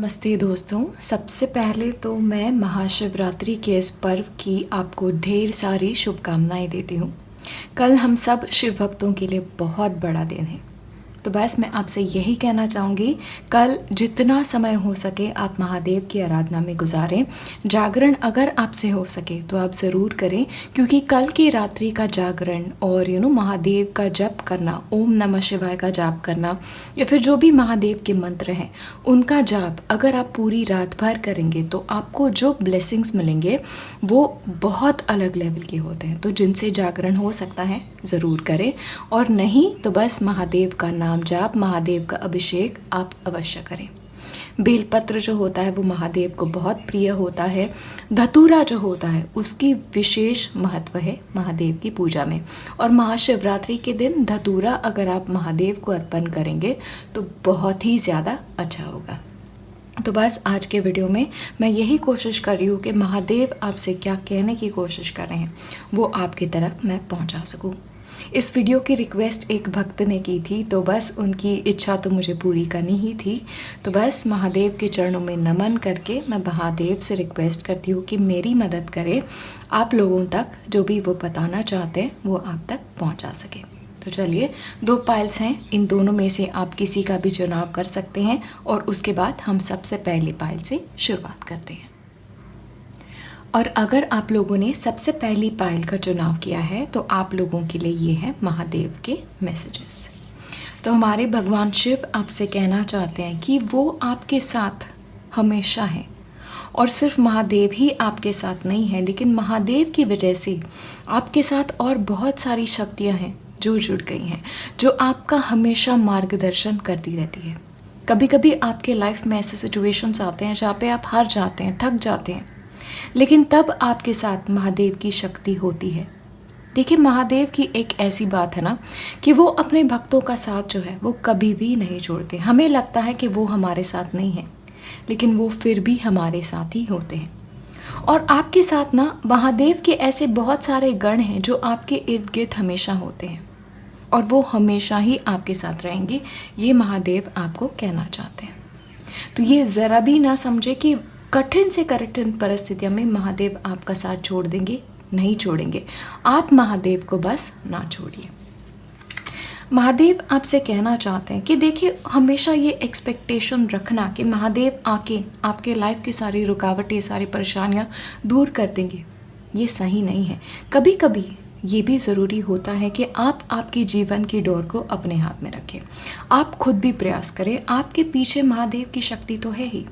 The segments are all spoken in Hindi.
नमस्ते दोस्तों। सबसे पहले तो मैं महाशिवरात्रि के इस पर्व की आपको ढेर सारी शुभकामनाएं देती हूँ। कल हम सब शिव भक्तों के लिए बहुत बड़ा दिन है। तो बस मैं आपसे यही कहना चाहूँगी, कल जितना समय हो सके आप महादेव की आराधना में गुजारें। जागरण अगर आपसे हो सके तो आप ज़रूर करें, क्योंकि कल की रात्रि का जागरण और महादेव का जप करना, ओम नमः शिवाय का जाप करना या फिर जो भी महादेव के मंत्र हैं उनका जाप अगर आप पूरी रात भर करेंगे तो आपको जो ब्लेसिंग्स मिलेंगे वो बहुत अलग लेवल के होते हैं। तो जिनसे जागरण हो सकता है ज़रूर करें, और नहीं तो बस महादेव का नाम जाप, महादेव का अभिषेक आप अवश्य करें। बेलपत्र जो होता है वो महादेव को बहुत प्रिय होता है। धतूरा जो होता है उसकी विशेष महत्व है महादेव की पूजा में, और महाशिवरात्रि के दिन धतूरा अगर आप महादेव को अर्पण करेंगे तो बहुत ही ज़्यादा अच्छा होगा। तो बस आज के वीडियो में मैं यही कोशिश कर रही हूँ कि महादेव आपसे क्या कहने की कोशिश कर रहे हैं वो आपकी तरफ मैं पहुँचा सकूँ। इस वीडियो की रिक्वेस्ट एक भक्त ने की थी, तो बस उनकी इच्छा तो मुझे पूरी करनी ही थी। तो बस महादेव के चरणों में नमन करके मैं महादेव से रिक्वेस्ट करती हूँ कि मेरी मदद करें, आप लोगों तक जो भी वो बताना चाहते हैं वो आप तक पहुँचा सके। तो चलिए, 2 पाइल्स हैं, इन दोनों में से आप किसी का भी चुनाव कर सकते हैं, और उसके बाद हम सबसे पहली पाइल से शुरुआत करते हैं। और अगर आप लोगों ने सबसे पहली पाइल का चुनाव किया है तो आप लोगों के लिए ये है महादेव के मैसेजेस। तो हमारे भगवान शिव आपसे कहना चाहते हैं कि वो आपके साथ हमेशा हैं, और सिर्फ महादेव ही आपके साथ नहीं है, लेकिन महादेव की वजह से आपके साथ और बहुत सारी शक्तियाँ हैं जो जुड़ गई हैं, जो आपका हमेशा मार्गदर्शन करती रहती है। कभी कभी आपके लाइफ में ऐसे सिचुएशंस आते हैं जहाँ पे आप हार जाते हैं, थक जाते हैं, लेकिन तब आपके साथ महादेव की शक्ति होती है। देखिए, महादेव की एक ऐसी बात है ना कि वो अपने भक्तों का साथ जो है वो कभी भी नहीं छोड़ते। हमें लगता है कि वो हमारे साथ नहीं है, लेकिन वो फिर भी हमारे साथ ही होते हैं। और आपके साथ ना महादेव के ऐसे बहुत सारे गण हैं जो आपके इर्द गिर्द हमेशा होते हैं, और वो हमेशा ही आपके साथ रहेंगे। ये महादेव आपको कहना चाहते हैं। तो ये ज़रा भी ना समझे कि कठिन से कठिन परिस्थितियों में महादेव आपका साथ छोड़ देंगे, नहीं छोड़ेंगे। आप महादेव को बस ना छोड़िए। महादेव आपसे कहना चाहते हैं कि देखिए, हमेशा ये एक्सपेक्टेशन रखना कि महादेव आके आपके लाइफ की सारी रुकावटें, सारी परेशानियां दूर कर देंगे, ये सही नहीं है। कभी कभी ये भी ज़रूरी होता है कि आप आपकी जीवन की डोर को अपने हाथ में रखें। आप खुद भी प्रयास करें, आपके पीछे महादेव की शक्ति तो है ही।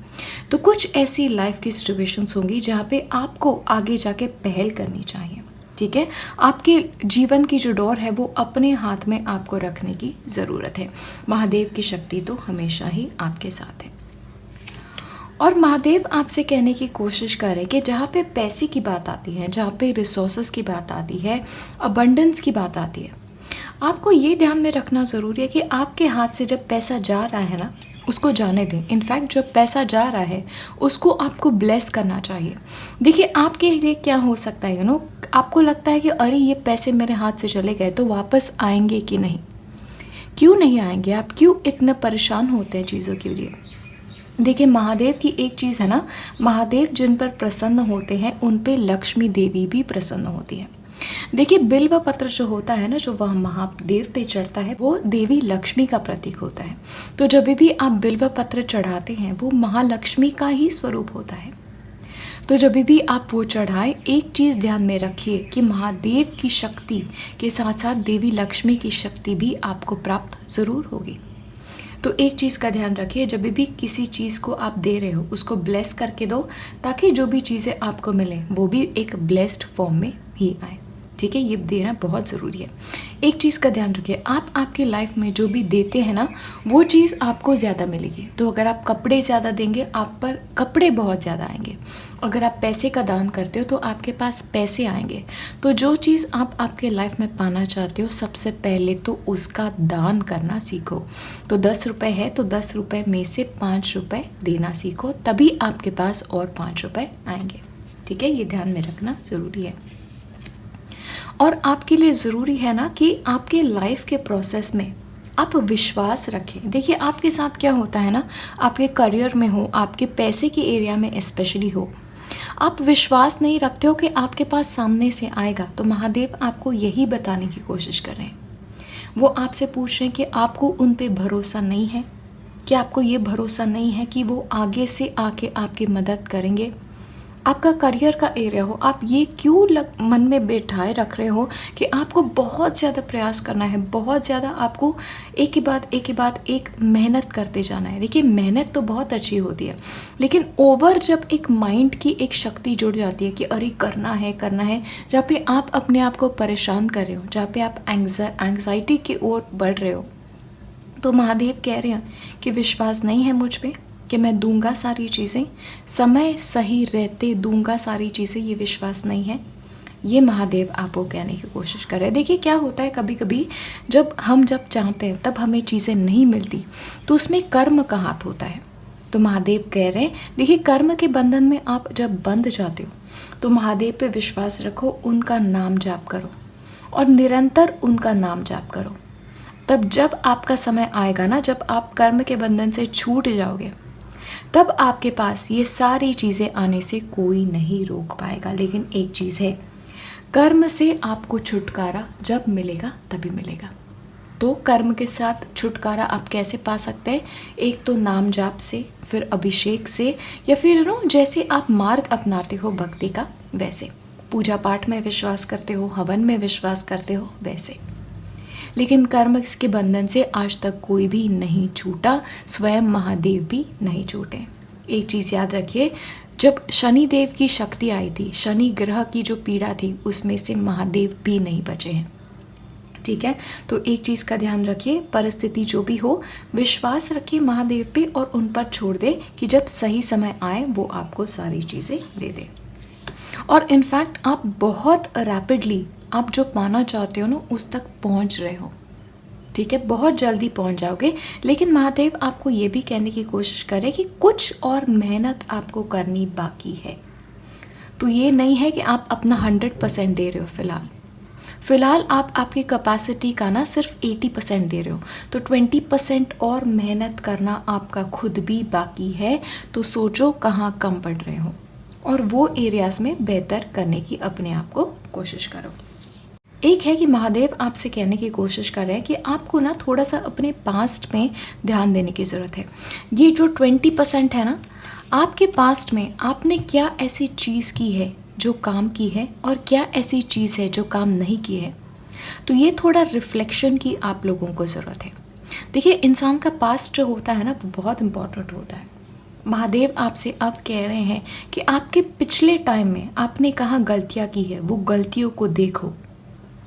तो कुछ ऐसी लाइफ की सिचुएशंस होंगी जहाँ पे आपको आगे जाके पहल करनी चाहिए, ठीक है। आपके जीवन की जो डोर है वो अपने हाथ में आपको रखने की ज़रूरत है। महादेव की शक्ति तो हमेशा ही आपके साथ है। और महादेव आपसे कहने की कोशिश करें कि जहाँ पे पैसे की बात आती है, जहाँ पे रिसोर्सेज की बात आती है, अबंडेंस की बात आती है, आपको ये ध्यान में रखना ज़रूरी है कि आपके हाथ से जब पैसा जा रहा है ना, उसको जाने दें। इनफैक्ट जब पैसा जा रहा है उसको आपको ब्लेस करना चाहिए। देखिए, आपके लिए क्या हो सकता है, आपको लगता है कि अरे ये पैसे मेरे हाथ से चले गए तो वापस आएंगे कि नहीं, क्यों नहीं आएंगे, आप क्यों इतना परेशान होते हैं चीज़ों के लिए। देखिए, महादेव की एक चीज़ है ना, महादेव जिन पर प्रसन्न होते हैं उन पे लक्ष्मी देवी भी प्रसन्न होती है। देखिए, बिल्व पत्र जो होता है ना, जो वह महादेव पे चढ़ता है, वो देवी लक्ष्मी का प्रतीक होता है। तो जब भी आप बिल्व पत्र चढ़ाते हैं वो महालक्ष्मी का ही स्वरूप होता है। तो जब भी आप वो चढ़ाएं, एक चीज़ ध्यान में रखिए कि महादेव की शक्ति के साथ साथ देवी लक्ष्मी की शक्ति भी आपको प्राप्त ज़रूर होगी। तो एक चीज़ का ध्यान रखिए, जब भी किसी चीज़ को आप दे रहे हो उसको ब्लेस करके दो, ताकि जो भी चीज़ें आपको मिलें वो भी एक ब्लेस्ड फॉर्म में ही आए, ठीक है। ये देना बहुत ज़रूरी है। एक चीज़ का ध्यान रखिए, आप आपकी लाइफ में जो भी देते हैं ना वो चीज़ आपको ज़्यादा मिलेगी। तो अगर आप कपड़े ज़्यादा देंगे, आप पर कपड़े बहुत ज़्यादा आएंगे। अगर आप पैसे का दान करते हो तो आपके पास पैसे आएंगे। तो जो चीज़ आप आपके लाइफ में पाना चाहते हो, सबसे पहले तो उसका दान करना सीखो। तो 10 रुपये है तो 10 रुपये में से 5 रुपये देना सीखो, तभी आपके पास और 5 रुपये आएंगे, ठीक है। ये ध्यान में रखना ज़रूरी है। और आपके लिए ज़रूरी है ना कि आपके लाइफ के प्रोसेस में आप विश्वास रखें। देखिए आपके साथ क्या होता है ना, आपके करियर में हो, आपके पैसे की एरिया में स्पेशली हो, आप विश्वास नहीं रखते हो कि आपके पास सामने से आएगा, तो महादेव आपको यही बताने की कोशिश कर रहे हैं। वो आपसे पूछ रहे हैं कि आपको उन पे भरोसा नहीं है, कि आपको ये भरोसा नहीं है कि वो आगे से आके आपकी मदद करेंगे। आपका करियर का एरिया हो, आप ये क्यों मन में बैठाए रख रहे हो कि आपको बहुत ज़्यादा प्रयास करना है, बहुत ज़्यादा आपको एक के बाद एक मेहनत करते जाना है। देखिए मेहनत तो बहुत अच्छी होती है, लेकिन ओवर जब एक माइंड की एक शक्ति जुड़ जाती है कि अरे करना है, जहाँ पे आप अपने आप को परेशान कर रहे हो, जहाँ पे आप एंग्जाइटी की ओर बढ़ रहे हो, तो महादेव कह रहे हैं कि विश्वास नहीं है मुझ पे कि मैं दूंगा सारी चीज़ें, समय सही रहते दूंगा सारी चीज़ें, ये विश्वास नहीं है। ये महादेव आपको कहने की कोशिश कर रहे हैं। देखिए क्या होता है, कभी कभी जब चाहते हैं तब हमें चीज़ें नहीं मिलती, तो उसमें कर्म का हाथ होता है। तो महादेव कह रहे हैं देखिए कर्म के बंधन में आप जब बंध जाते हो तो महादेव पे विश्वास रखो, उनका नाम जाप करो और निरंतर उनका नाम जाप करो। तब जब आपका समय आएगा ना, जब आप कर्म के बंधन से छूट जाओगे, तब आपके पास ये सारी चीज़ें आने से कोई नहीं रोक पाएगा। लेकिन एक चीज़ है, कर्म से आपको छुटकारा जब मिलेगा तभी मिलेगा। तो कर्म के साथ छुटकारा आप कैसे पा सकते हैं? एक तो नाम जाप से, फिर अभिषेक से, या फिर जैसे आप मार्ग अपनाते हो भक्ति का, वैसे पूजा पाठ में विश्वास करते हो, हवन में विश्वास करते हो, वैसे। लेकिन कर्म के बंधन से आज तक कोई भी नहीं छूटा, स्वयं महादेव भी नहीं छूटे। एक चीज़ याद रखिए, जब शनि देव की शक्ति आई थी, शनि ग्रह की जो पीड़ा थी, उसमें से महादेव भी नहीं बचे हैं। ठीक है, तो एक चीज़ का ध्यान रखिए, परिस्थिति जो भी हो, विश्वास रखिए महादेव पे और उन पर छोड़ दे कि जब सही समय आए वो आपको सारी चीज़ें दे दे। और इनफैक्ट आप बहुत रैपिडली आप जो पाना चाहते हो ना उस तक पहुंच रहे हो। ठीक है, बहुत जल्दी पहुंच जाओगे। लेकिन महादेव आपको ये भी कहने की कोशिश करें कि कुछ और मेहनत आपको करनी बाकी है। तो ये नहीं है कि आप अपना 100% दे रहे हो। फिलहाल आप आपकी कैपेसिटी का ना सिर्फ 80% दे रहे हो, तो 20% और मेहनत करना आपका खुद भी बाकी है। तो सोचो कहाँ कम पड़ रहे हो और वो एरियाज़ में बेहतर करने की अपने आप को कोशिश करो। एक है कि महादेव आपसे कहने की कोशिश कर रहे हैं कि आपको ना थोड़ा सा अपने पास्ट में ध्यान देने की ज़रूरत है। ये जो 20% है ना, आपके पास्ट में आपने क्या ऐसी चीज़ की है जो काम की है और क्या ऐसी चीज़ है जो काम नहीं की है। तो ये थोड़ा रिफ्लेक्शन की आप लोगों को ज़रूरत है। देखिए इंसान का पास्ट जो होता है ना वो बहुत इम्पॉर्टेंट होता है। महादेव आपसे अब कह रहे हैं कि आपके पिछले टाइम में आपने कहाँ गलतियाँ की है, वो गलतियों को देखो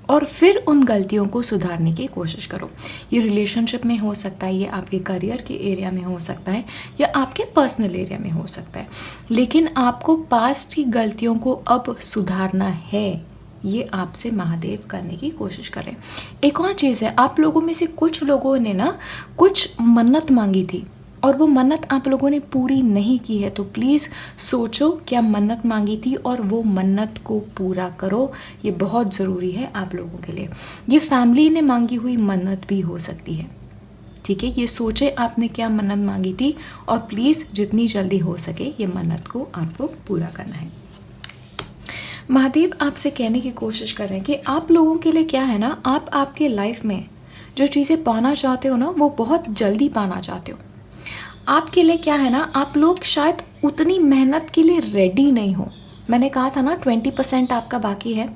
और फिर उन गलतियों को सुधारने की कोशिश करो। ये रिलेशनशिप में हो सकता है, ये आपके करियर के एरिया में हो सकता है, या आपके पर्सनल एरिया में हो सकता है। लेकिन आपको पास्ट की गलतियों को अब सुधारना है, ये आपसे महादेव करने की कोशिश करें। एक और चीज़ है, आप लोगों में से कुछ लोगों ने ना कुछ मन्नत मांगी थी और वो मन्नत आप लोगों ने पूरी नहीं की है। तो प्लीज़ सोचो क्या मन्नत मांगी थी और वो मन्नत को पूरा करो। ये बहुत ज़रूरी है आप लोगों के लिए। ये फैमिली ने मांगी हुई मन्नत भी हो सकती है। ठीक है, ये सोचे आपने क्या मन्नत मांगी थी और प्लीज़ जितनी जल्दी हो सके ये मन्नत को आपको पूरा करना है। महादेव आपसे कहने की कोशिश कर रहे हैं कि आप लोगों के लिए क्या है ना, आप आपके लाइफ में जो चीज़ें पाना चाहते हो ना वो बहुत जल्दी पाना चाहते हो। आपके लिए क्या है ना, आप लोग शायद उतनी मेहनत के लिए रेडी नहीं हो। मैंने कहा था ना 20% आपका बाकी है।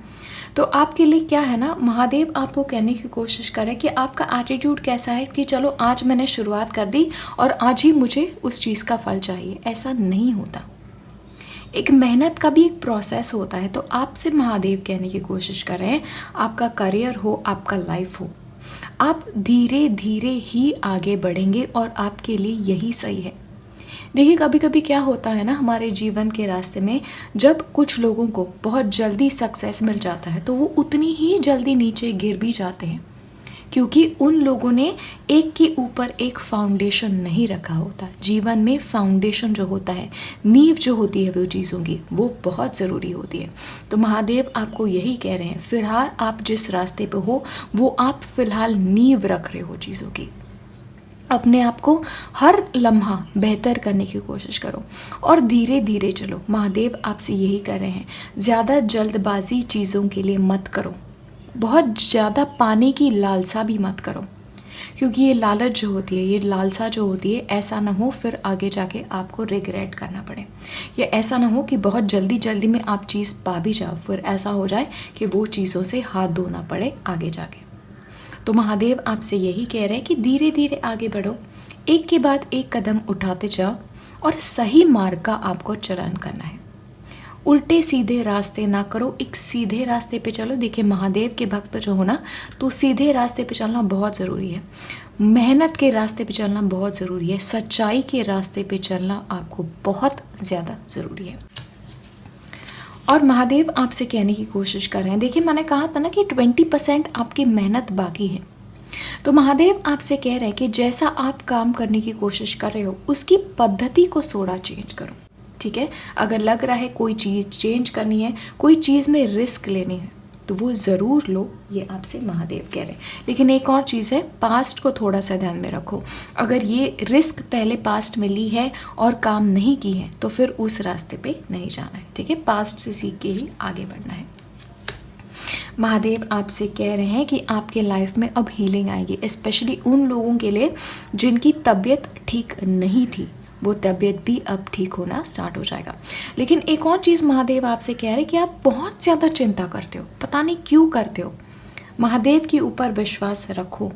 तो आपके लिए क्या है ना, महादेव आपको कहने की कोशिश करें कि आपका एटीट्यूड कैसा है कि चलो आज मैंने शुरुआत कर दी और आज ही मुझे उस चीज़ का फल चाहिए। ऐसा नहीं होता, एक मेहनत का भी एक प्रोसेस होता है। तो आपसे महादेव कहने की कोशिश कर रहे हैं, आपका करियर हो, आपका लाइफ हो, आप धीरे धीरे ही आगे बढ़ेंगे और आपके लिए यही सही है। देखिए कभी कभी क्या होता है ना, हमारे जीवन के रास्ते में जब कुछ लोगों को बहुत जल्दी सक्सेस मिल जाता है तो वो उतनी ही जल्दी नीचे गिर भी जाते हैं। क्योंकि उन लोगों ने एक के ऊपर एक फाउंडेशन नहीं रखा होता। जीवन में फाउंडेशन जो होता है, नींव जो होती है वो चीज़ों की, वो बहुत ज़रूरी होती है। तो महादेव आपको यही कह रहे हैं, फिलहाल आप जिस रास्ते पे हो वो आप फिलहाल नींव रख रहे हो चीज़ों की। अपने आप को हर लम्हा बेहतर करने की कोशिश करो और धीरे धीरे चलो। महादेव आपसे यही कर रहे हैं, ज़्यादा जल्दबाजी चीज़ों के लिए मत करो, बहुत ज़्यादा पाने की लालसा भी मत करो, क्योंकि ये लालच जो होती है, ये लालसा जो होती है, ऐसा ना हो फिर आगे जाके आपको रिग्रेट करना पड़े, या ऐसा ना हो कि बहुत जल्दी जल्दी में आप चीज़ पा भी जाओ, फिर ऐसा हो जाए कि वो चीज़ों से हाथ धोना पड़े आगे जाके। तो महादेव आपसे यही कह रहे हैं कि धीरे धीरे आगे बढ़ो, एक के बाद एक कदम उठाते जाओ और सही मार्ग का आपको चलन करना है। उल्टे सीधे रास्ते ना करो, एक सीधे रास्ते पे चलो। देखिए महादेव के भक्त जो हो ना, तो सीधे रास्ते पे चलना बहुत ज़रूरी है, मेहनत के रास्ते पे चलना बहुत ज़रूरी है, सच्चाई के रास्ते पे चलना आपको बहुत ज़्यादा ज़रूरी है। और महादेव आपसे कहने की कोशिश कर रहे हैं, देखिए मैंने कहा था ना कि 20% आपकी मेहनत बाकी है। तो महादेव आपसे कह रहे हैं कि जैसा आप काम करने की कोशिश कर रहे हो उसकी पद्धति को थोड़ा चेंज करो, ठीक है। अगर लग रहा है कोई चीज़ चेंज करनी है, कोई चीज़ में रिस्क लेनी है, तो वो ज़रूर लो, ये आपसे महादेव कह रहे हैं। लेकिन एक और चीज़ है, पास्ट को थोड़ा सा ध्यान में रखो। अगर ये रिस्क पहले पास्ट में ली है और काम नहीं की है तो फिर उस रास्ते पे नहीं जाना है, ठीक है। पास्ट से सीख के ही आगे बढ़ना है। महादेव आपसे कह रहे हैं कि आपके लाइफ में अब हीलिंग आएगी, स्पेशली उन लोगों के लिए जिनकी तबीयत ठीक नहीं थी, वो तबीयत भी अब ठीक होना स्टार्ट हो जाएगा। लेकिन एक और चीज़ महादेव आपसे कह रहे हैं कि आप बहुत ज़्यादा चिंता करते हो, पता नहीं क्यों करते हो। महादेव के ऊपर विश्वास रखो,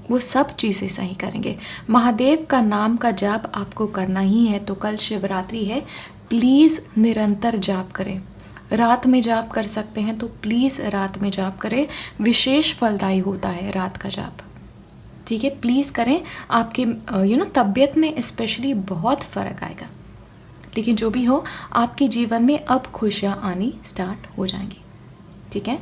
वो सब चीज़ें सही करेंगे। महादेव का नाम का जाप आपको करना ही है, तो कल शिवरात्रि है, प्लीज़ निरंतर जाप करें। रात में जाप कर सकते हैं तो प्लीज़ रात में जाप करें, विशेष फलदायी होता है रात का जाप, ठीक है। प्लीज़ करें, आपके तबीयत में स्पेशली बहुत फ़र्क आएगा। लेकिन जो भी हो, आपके जीवन में अब खुशियाँ आनी स्टार्ट हो जाएंगी, ठीक है।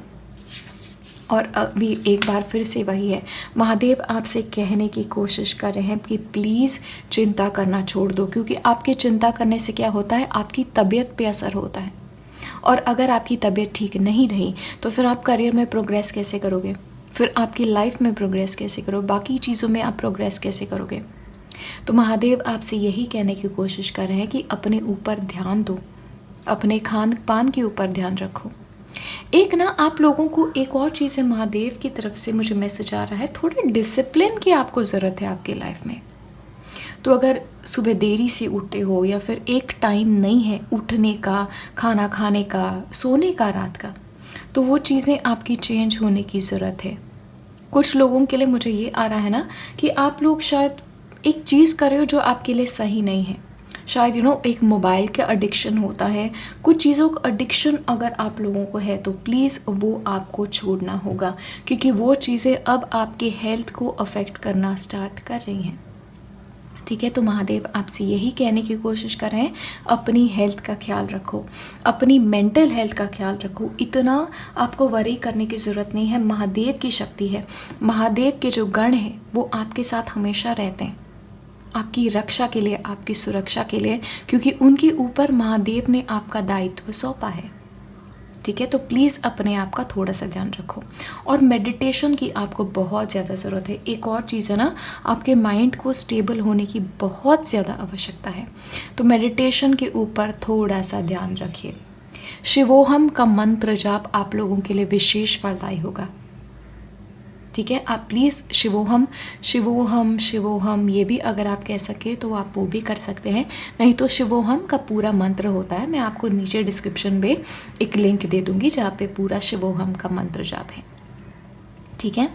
और अभी एक बार फिर से वही है, महादेव आपसे कहने की कोशिश कर रहे हैं कि प्लीज़ चिंता करना छोड़ दो, क्योंकि आपकी चिंता करने से क्या होता है, आपकी तबीयत पे असर होता है। और अगर आपकी तबीयत ठीक नहीं रही तो फिर आप करियर में प्रोग्रेस कैसे करोगे, फिर आपकी लाइफ में प्रोग्रेस कैसे करो, बाकी चीज़ों में आप प्रोग्रेस कैसे करोगे। तो महादेव आपसे यही कहने की कोशिश कर रहे हैं कि अपने ऊपर ध्यान दो, अपने खान पान के ऊपर ध्यान रखो। एक ना आप लोगों को एक और चीज़ है, महादेव की तरफ से मुझे मैसेज आ रहा है, थोड़े डिसिप्लिन की आपको ज़रूरत है आपकी लाइफ में। तो अगर सुबह देरी से उठते हो या फिर एक टाइम नहीं है उठने का, खाना खाने का, सोने का, रात का, तो वो चीज़ें आपकी चेंज होने की ज़रूरत है। कुछ लोगों के लिए मुझे ये आ रहा है ना कि आप लोग शायद एक चीज़ कर रहे हो जो आपके लिए सही नहीं है। शायद एक मोबाइल का एडिक्शन होता है, कुछ चीज़ों का एडिक्शन अगर आप लोगों को है तो प्लीज़ वो आपको छोड़ना होगा, क्योंकि वो चीज़ें अब आपके हेल्थ को अफेक्ट करना स्टार्ट कर रही हैं, ठीक है। तो महादेव आपसे यही कहने की कोशिश कर रहे हैं, अपनी हेल्थ का ख्याल रखो, अपनी मेंटल हेल्थ का ख्याल रखो। इतना आपको वरी करने की ज़रूरत नहीं है, महादेव की शक्ति है, महादेव के जो गण हैं वो आपके साथ हमेशा रहते हैं, आपकी रक्षा के लिए, आपकी सुरक्षा के लिए, क्योंकि उनके ऊपर महादेव ने आपका दायित्व सौंपा है, ठीक है। तो प्लीज़ अपने आप का थोड़ा सा ध्यान रखो और मेडिटेशन की आपको बहुत ज़्यादा ज़रूरत है। एक और चीज़ है ना, आपके माइंड को स्टेबल होने की बहुत ज़्यादा आवश्यकता है, तो मेडिटेशन के ऊपर थोड़ा सा ध्यान रखिए। शिवोहम का मंत्र जाप आप लोगों के लिए विशेष फलदायी होगा, ठीक है। आप प्लीज़ शिवोहम शिवोहम शिवोहम ये भी अगर आप कह सके तो आप वो भी कर सकते हैं, नहीं तो शिवोहम का पूरा मंत्र होता है, मैं आपको नीचे डिस्क्रिप्शन में एक लिंक दे दूंगी जहाँ पे पूरा शिवोहम का मंत्र जाप है, ठीक है।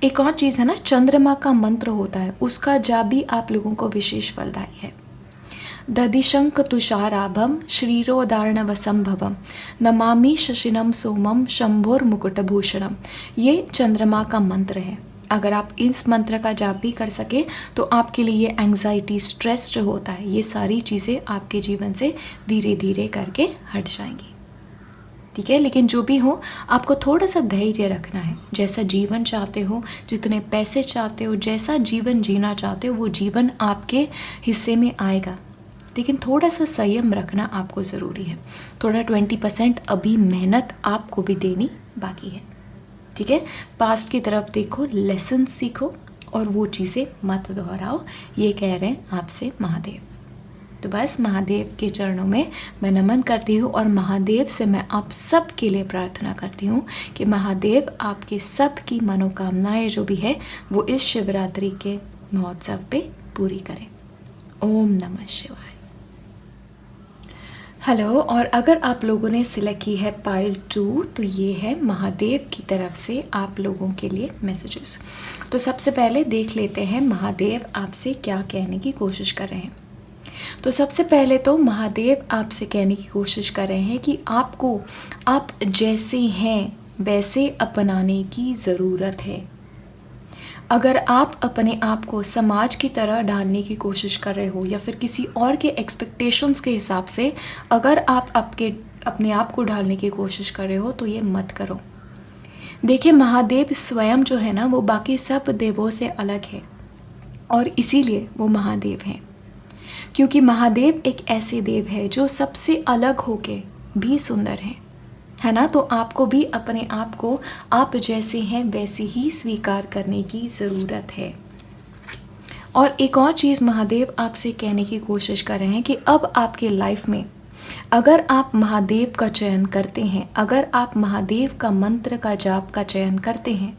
एक और चीज़ है ना, चंद्रमा का मंत्र होता है, उसका जाप भी आप लोगों को विशेष फलदायी है। दधिशंक तुषाराभम श्रीरोदार्णवसंभवम नमामि शशिनम सोमम शंभोर्मुकुटभूषणम, ये चंद्रमा का मंत्र है। अगर आप इस मंत्र का जाप भी कर सके तो आपके लिए ये एंग्जाइटी, स्ट्रेस जो होता है, ये सारी चीज़ें आपके जीवन से धीरे धीरे करके हट जाएंगी, ठीक है। लेकिन जो भी हो, आपको थोड़ा सा धैर्य रखना है। जैसा जीवन चाहते हो, जितने पैसे चाहते हो, जैसा जीवन जीना चाहते हो, वो जीवन आपके हिस्से में आएगा। लेकिन थोड़ा सा संयम रखना आपको ज़रूरी है। थोड़ा 20% अभी मेहनत आपको भी देनी बाकी है। ठीक है। पास्ट की तरफ देखो, लेसन सीखो और वो चीज़ें मत दोहराओ। ये कह रहे हैं आपसे महादेव। तो बस महादेव के चरणों में मैं नमन करती हूँ और महादेव से मैं आप सब के लिए प्रार्थना करती हूँ कि महादेव आपके सब की मनोकामनाएं जो भी है वो इस शिवरात्रि के महोत्सव पे पूरी करें। ओम नमः शिवाय। हेलो। और अगर आप लोगों ने सिलेक्ट की है पाइल 2 तो ये है महादेव की तरफ से आप लोगों के लिए मैसेजेस। तो सबसे पहले देख लेते हैं महादेव आपसे क्या कहने की कोशिश कर रहे हैं। तो सबसे पहले तो महादेव आपसे कहने की कोशिश कर रहे हैं कि आपको आप जैसे हैं वैसे अपनाने की ज़रूरत है। अगर आप अपने आप को समाज की तरह ढालने की कोशिश कर रहे हो या फिर किसी और के एक्सपेक्टेशंस के हिसाब से अगर आप अपने आप को ढालने की कोशिश कर रहे हो तो ये मत करो। देखिए, महादेव स्वयं जो है ना वो बाकी सब देवों से अलग है और इसीलिए वो महादेव हैं। क्योंकि महादेव एक ऐसे देव है जो सबसे अलग होके भी सुंदर है ना। तो आपको भी अपने आप को आप जैसे हैं वैसे ही स्वीकार करने की ज़रूरत है। और एक और चीज़ महादेव आपसे कहने की कोशिश कर रहे हैं कि अब आपके लाइफ में अगर आप महादेव का चयन करते हैं, अगर आप महादेव का मंत्र का जाप का चयन करते हैं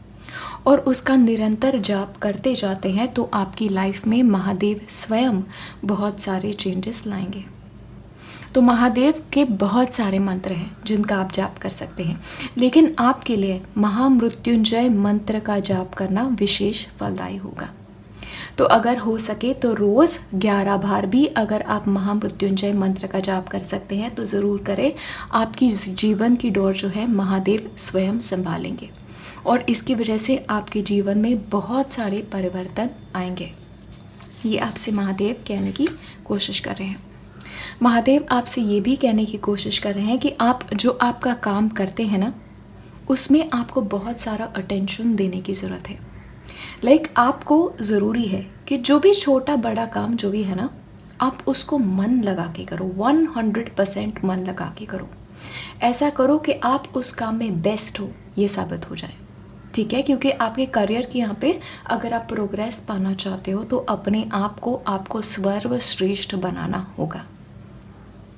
और उसका निरंतर जाप करते जाते हैं तो आपकी लाइफ में महादेव स्वयं बहुत सारे चेंजेस लाएंगे। तो महादेव के बहुत सारे मंत्र हैं जिनका आप जाप कर सकते हैं, लेकिन आपके लिए महामृत्युंजय मंत्र का जाप करना विशेष फलदायी होगा। तो अगर हो सके तो रोज़ 11 बार भी अगर आप महामृत्युंजय मंत्र का जाप कर सकते हैं तो ज़रूर करें। आपकी जीवन की डोर जो है महादेव स्वयं संभालेंगे और इसकी वजह से आपके जीवन में बहुत सारे परिवर्तन आएंगे। ये आपसे महादेव कहने की कोशिश कर रहे हैं। महादेव आपसे ये भी कहने की कोशिश कर रहे हैं कि आप जो आपका काम करते हैं ना उसमें आपको बहुत सारा अटेंशन देने की ज़रूरत है। आपको ज़रूरी है कि जो भी छोटा बड़ा काम जो भी है ना आप उसको मन लगा के करो, 100% मन लगा के करो। ऐसा करो कि आप उस काम में बेस्ट हो ये साबित हो जाए। ठीक है। क्योंकि आपके करियर के यहाँ पे अगर आप प्रोग्रेस पाना चाहते हो तो अपने आप को आपको सर्वश्रेष्ठ बनाना होगा।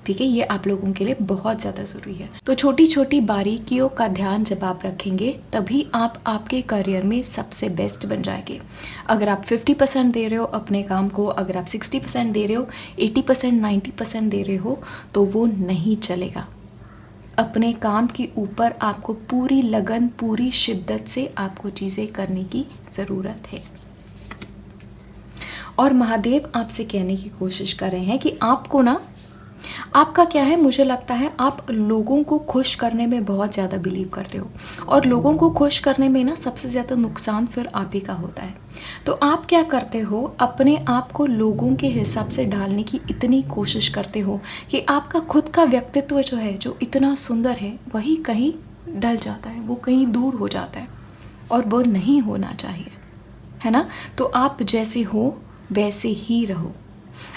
ठीक है। ये आप लोगों के लिए बहुत ज़्यादा ज़रूरी है। तो छोटी छोटी बारीकियों का ध्यान जब आप रखेंगे तभी आप आपके करियर में सबसे बेस्ट बन जाएंगे। अगर आप 50% दे रहे हो अपने काम को, अगर आप 60% दे रहे हो, 80%, 90% दे रहे हो तो वो नहीं चलेगा। अपने काम के ऊपर आपको पूरी लगन, पूरी शिद्दत से आपको चीज़ें करने की ज़रूरत है। और महादेव आपसे कहने की कोशिश कर रहे हैं कि आपको ना आपका क्या है, मुझे लगता है आप लोगों को खुश करने में बहुत ज़्यादा बिलीव करते हो और लोगों को खुश करने में ना सबसे ज़्यादा नुकसान फिर आप ही का होता है। तो आप क्या करते हो, अपने आप को लोगों के हिसाब से ढालने की इतनी कोशिश करते हो कि आपका खुद का व्यक्तित्व जो है, जो इतना सुंदर है, वही कहीं ढल जाता है, वो कहीं दूर हो जाता है और वो नहीं होना चाहिए, है ना। तो आप जैसे हो वैसे ही रहो।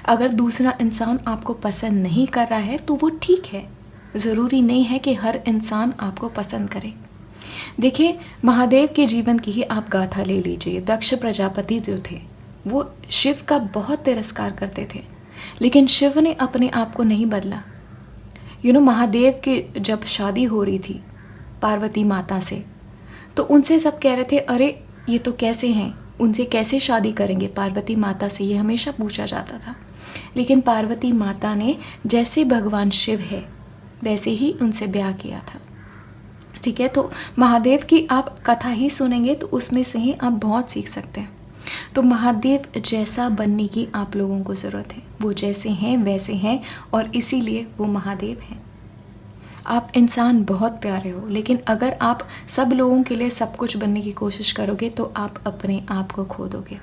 अगर दूसरा इंसान आपको पसंद नहीं कर रहा है तो वो ठीक है, ज़रूरी नहीं है कि हर इंसान आपको पसंद करे। देखिए, महादेव के जीवन की ही आप गाथा ले लीजिए। दक्ष प्रजापति जो थे वो शिव का बहुत तिरस्कार करते थे, लेकिन शिव ने अपने आप को नहीं बदला। महादेव के जब शादी हो रही थी पार्वती माता से तो उनसे सब कह रहे थे, अरे ये तो कैसे हैं, उनसे कैसे शादी करेंगे पार्वती माता से, ये हमेशा पूछा जाता था। लेकिन पार्वती माता ने जैसे भगवान शिव है वैसे ही उनसे ब्याह किया था। ठीक है। तो महादेव की आप कथा ही सुनेंगे तो उसमें से ही आप बहुत सीख सकते हैं। तो महादेव जैसा बनने की आप लोगों को ज़रूरत है, वो जैसे हैं वैसे हैं और इसीलिए वो महादेव हैं। आप इंसान बहुत प्यारे हो, लेकिन अगर आप सब लोगों के लिए सब कुछ बनने की कोशिश करोगे तो आप अपने आप को खो दोगे।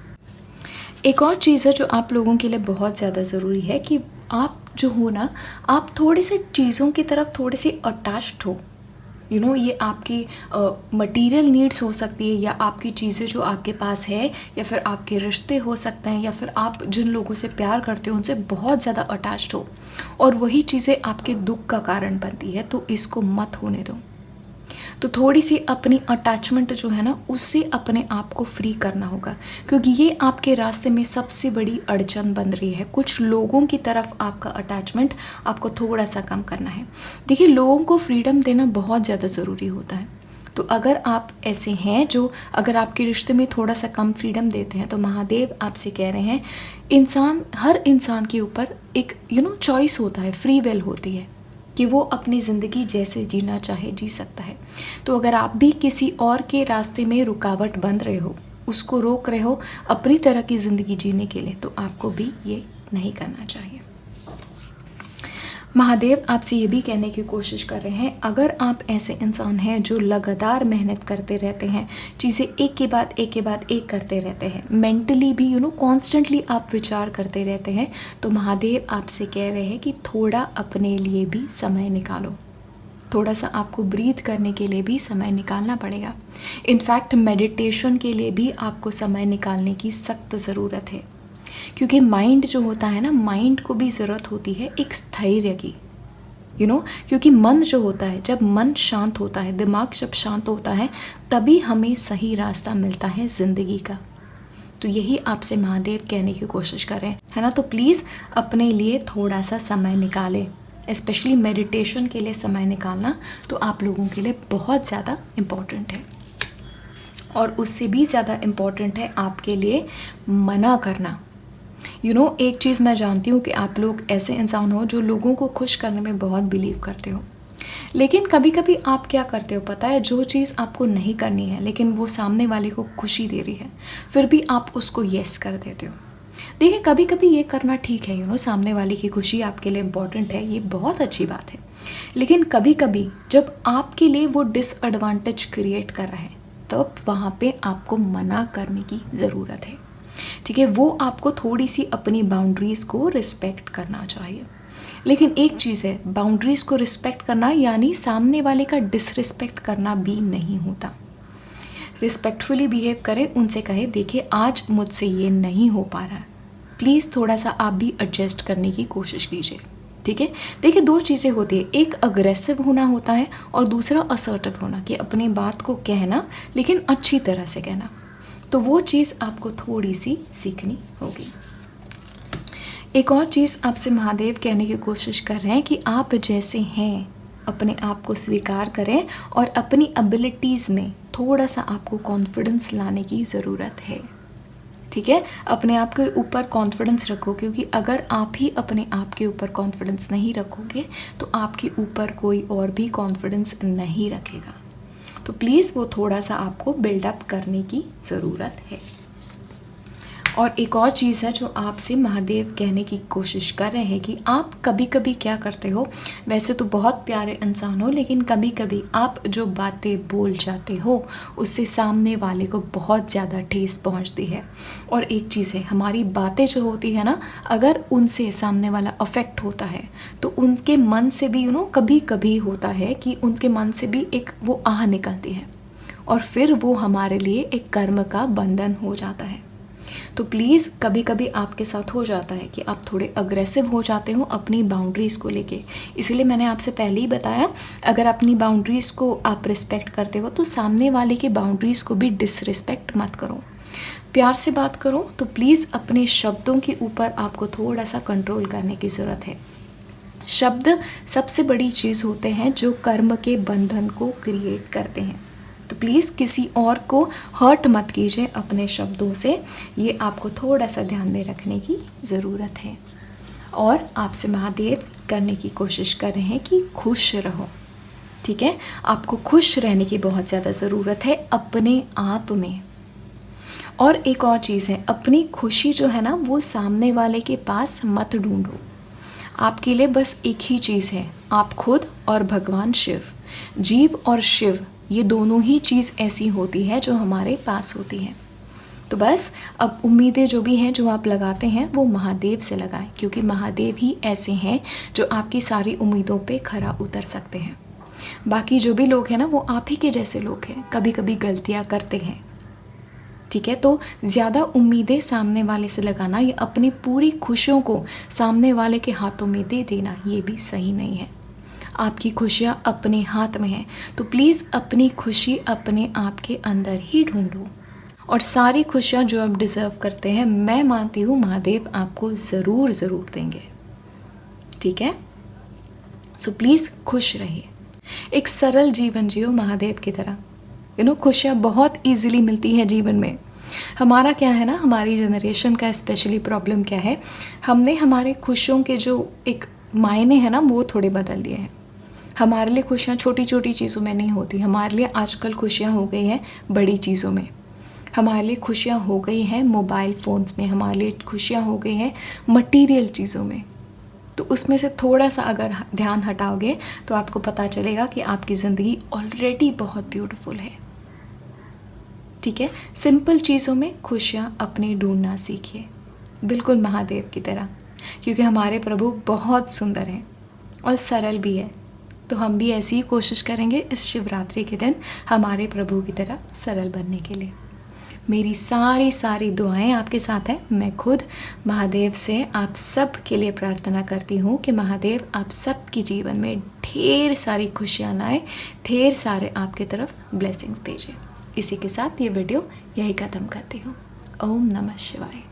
एक और चीज़ है जो आप लोगों के लिए बहुत ज़्यादा ज़रूरी है कि आप जो हो ना, आप थोड़े से चीज़ों की तरफ थोड़े से अटैच्ड हो। ये आपकी मटेरियल नीड्स हो सकती है, या आपकी चीज़ें जो आपके पास है, या फिर आपके रिश्ते हो सकते हैं, या फिर आप जिन लोगों से प्यार करते हो उनसे बहुत ज़्यादा अटैच्ड हो और वही चीज़ें आपके दुख का कारण बनती है, तो इसको मत होने दो। तो थोड़ी सी अपनी अटैचमेंट जो है ना, उससे अपने आप को फ्री करना होगा, क्योंकि ये आपके रास्ते में सबसे बड़ी अड़चन बन रही है। कुछ लोगों की तरफ आपका अटैचमेंट आपको थोड़ा सा कम करना है। देखिए, लोगों को फ्रीडम देना बहुत ज़्यादा ज़रूरी होता है। तो अगर आप ऐसे हैं जो अगर आपके रिश्ते में थोड़ा सा कम फ्रीडम देते हैं, तो महादेव आपसे कह रहे हैं, हर इंसान के ऊपर एक चॉइस होता है, फ्री विल होती है कि वो अपनी ज़िंदगी जैसे जीना चाहे जी सकता है। तो अगर आप भी किसी और के रास्ते में रुकावट बन रहे हो, उसको रोक रहे हो अपनी तरह की ज़िंदगी जीने के लिए, तो आपको भी ये नहीं करना चाहिए। महादेव आपसे ये भी कहने की कोशिश कर रहे हैं, अगर आप ऐसे इंसान हैं जो लगातार मेहनत करते रहते हैं, चीज़ें एक के बाद एक करते रहते हैं, मेंटली भी कॉन्स्टेंटली आप विचार करते रहते हैं, तो महादेव आपसे कह रहे हैं कि थोड़ा अपने लिए भी समय निकालो। थोड़ा सा आपको ब्रीथ करने के लिए भी समय निकालना पड़ेगा। इनफैक्ट मेडिटेशन के लिए भी आपको समय निकालने की सख्त ज़रूरत है, क्योंकि माइंड जो होता है ना, माइंड को भी ज़रूरत होती है एक स्थैर्य की, क्योंकि मन जो होता है, जब मन शांत होता है, दिमाग जब शांत होता है, तभी हमें सही रास्ता मिलता है ज़िंदगी का। तो यही आपसे महादेव कहने की कोशिश कर रहे हैं, है ना। तो प्लीज़ अपने लिए थोड़ा सा समय निकालें, स्पेशली मेडिटेशन के लिए समय निकालना तो आप लोगों के लिए बहुत ज़्यादा इम्पॉर्टेंट है। और उससे भी ज़्यादा इम्पॉर्टेंट है आपके लिए मना करना। एक चीज़ मैं जानती हूँ कि आप लोग ऐसे इंसान हो जो लोगों को खुश करने में बहुत बिलीव करते हो, लेकिन कभी कभी आप क्या करते हो पता है, जो चीज़ आपको नहीं करनी है लेकिन वो सामने वाले को खुशी दे रही है, फिर भी आप उसको येस कर देते हो। देखिए, कभी कभी ये करना ठीक है, सामने वाले की खुशी आपके लिए इम्पॉर्टेंट है, ये बहुत अच्छी बात है। लेकिन कभी कभी जब आपके लिए वो डिसएडवांटेज क्रिएट कर रहा है, तब वहाँ पे आपको मना करने की ज़रूरत है। ठीक है, वो आपको थोड़ी सी अपनी बाउंड्रीज़ को रिस्पेक्ट करना चाहिए। लेकिन एक चीज़ है, बाउंड्रीज़ को रिस्पेक्ट करना यानी सामने वाले का डिसरिस्पेक्ट करना भी नहीं होता। रिस्पेक्टफुली बिहेव करें, उनसे कहे देखिए आज मुझसे ये नहीं हो पा रहा है, प्लीज़ थोड़ा सा आप भी एडजस्ट करने की कोशिश कीजिए। ठीक है, देखिए, दो चीज़ें होती है, एक अग्रेसिव होना होता है और दूसरा असर्टिव होना, कि अपनी बात को कहना लेकिन अच्छी तरह से कहना। तो वो चीज़ आपको थोड़ी सी सीखनी होगी। एक और चीज़ आपसे महादेव कहने की कोशिश कर रहे हैं कि आप जैसे हैं अपने आप को स्वीकार करें और अपनी एबिलिटीज़ में थोड़ा सा आपको कॉन्फिडेंस लाने की ज़रूरत है। ठीक है, अपने आप के ऊपर कॉन्फिडेंस रखो, क्योंकि अगर आप ही अपने आप के ऊपर कॉन्फिडेंस नहीं रखोगे तो आपके ऊपर कोई और भी कॉन्फिडेंस नहीं रखेगा। तो प्लीज़ वो थोड़ा सा आपको बिल्डअप करने की ज़रूरत है। और एक और चीज़ है जो आपसे महादेव कहने की कोशिश कर रहे हैं कि आप कभी कभी क्या करते हो, वैसे तो बहुत प्यारे इंसान हो, लेकिन कभी कभी आप जो बातें बोल जाते हो उससे सामने वाले को बहुत ज़्यादा ठेस पहुंचती है। और एक चीज़ है, हमारी बातें जो होती है ना, अगर उनसे सामने वाला अफेक्ट होता है तो उनके मन से भी कभी कभी होता है कि उनके मन से भी एक वो आह निकलती है और फिर वो हमारे लिए एक कर्म का बंधन हो जाता है। तो प्लीज़ कभी कभी आपके साथ हो जाता है कि आप थोड़े अग्रेसिव हो जाते हो अपनी बाउंड्रीज़ को लेके। इसीलिए मैंने आपसे पहले ही बताया, अगर अपनी बाउंड्रीज़ को आप रिस्पेक्ट करते हो तो सामने वाले की बाउंड्रीज़ को भी डिसरिस्पेक्ट मत करो, प्यार से बात करो। तो प्लीज़ अपने शब्दों के ऊपर आपको थोड़ा सा कंट्रोल करने की ज़रूरत है। शब्द सबसे बड़ी चीज़ होते हैं जो कर्म के बंधन को क्रिएट करते हैं। तो प्लीज़ किसी और को हर्ट मत कीजिए अपने शब्दों से, ये आपको थोड़ा सा ध्यान में रखने की ज़रूरत है। और आपसे महादेव करने की कोशिश कर रहे हैं कि खुश रहो। ठीक है, आपको खुश रहने की बहुत ज़्यादा ज़रूरत है अपने आप में। और एक और चीज़ है, अपनी खुशी जो है ना वो सामने वाले के पास मत ढूंढो। आपके लिए बस एक ही चीज़ है, आप खुद और भगवान शिव। जीव और शिव ये दोनों ही चीज़ ऐसी होती है जो हमारे पास होती है। तो बस अब उम्मीदें जो भी हैं जो आप लगाते हैं वो महादेव से लगाएं, क्योंकि महादेव ही ऐसे हैं जो आपकी सारी उम्मीदों पे खरा उतर सकते हैं। बाकी जो भी लोग हैं ना वो आप ही के जैसे लोग हैं, कभी कभी गलतियाँ करते हैं, ठीक है। तो ज़्यादा उम्मीदें सामने वाले से लगाना या अपनी पूरी खुशियों को सामने वाले के हाथों में दे देना, ये भी सही नहीं है। आपकी खुशियाँ अपने हाथ में हैं, तो प्लीज़ अपनी खुशी अपने आप के अंदर ही ढूंढो। और सारी खुशियाँ जो आप डिज़र्व करते हैं, मैं मानती हूँ महादेव आपको ज़रूर ज़रूर देंगे, ठीक है। सो प्लीज़ खुश रहिए, एक सरल जीवन जियो महादेव की तरह। खुशियाँ बहुत इजीली मिलती हैं जीवन में। हमारा क्या है ना, हमारी जनरेशन का स्पेशली प्रॉब्लम क्या है, हमने हमारे खुशियों के जो एक मायने हैं ना वो थोड़े बदल दिए हैं। हमारे लिए खुशियाँ छोटी छोटी चीज़ों में नहीं होती, हमारे लिए आजकल खुशियाँ हो गई हैं बड़ी चीज़ों में। हमारे लिए खुशियाँ हो गई हैं मोबाइल फ़ोन्स में, हमारे लिए खुशियाँ हो गई हैं मटीरियल चीज़ों में। तो उसमें से थोड़ा सा अगर ध्यान हटाओगे तो आपको पता चलेगा कि आपकी ज़िंदगी ऑलरेडी बहुत ब्यूटीफुल है, ठीक है। सिंपल चीज़ों में खुशियाँ अपनी ढूंढना सीखिए, बिल्कुल महादेव की तरह, क्योंकि हमारे प्रभु बहुत सुंदर हैं और सरल भी है। तो हम भी ऐसी ही कोशिश करेंगे इस शिवरात्रि के दिन हमारे प्रभु की तरह सरल बनने के लिए। मेरी सारी दुआएं आपके साथ हैं। मैं खुद महादेव से आप सब के लिए प्रार्थना करती हूँ कि महादेव आप सब की जीवन में ढेर सारी खुशियाँ लाएं, ढेर सारे आपके तरफ ब्लेसिंग्स भेजें। इसी के साथ ये वीडियो यही ख़त्म करती हूँ। ओम नमः शिवाय।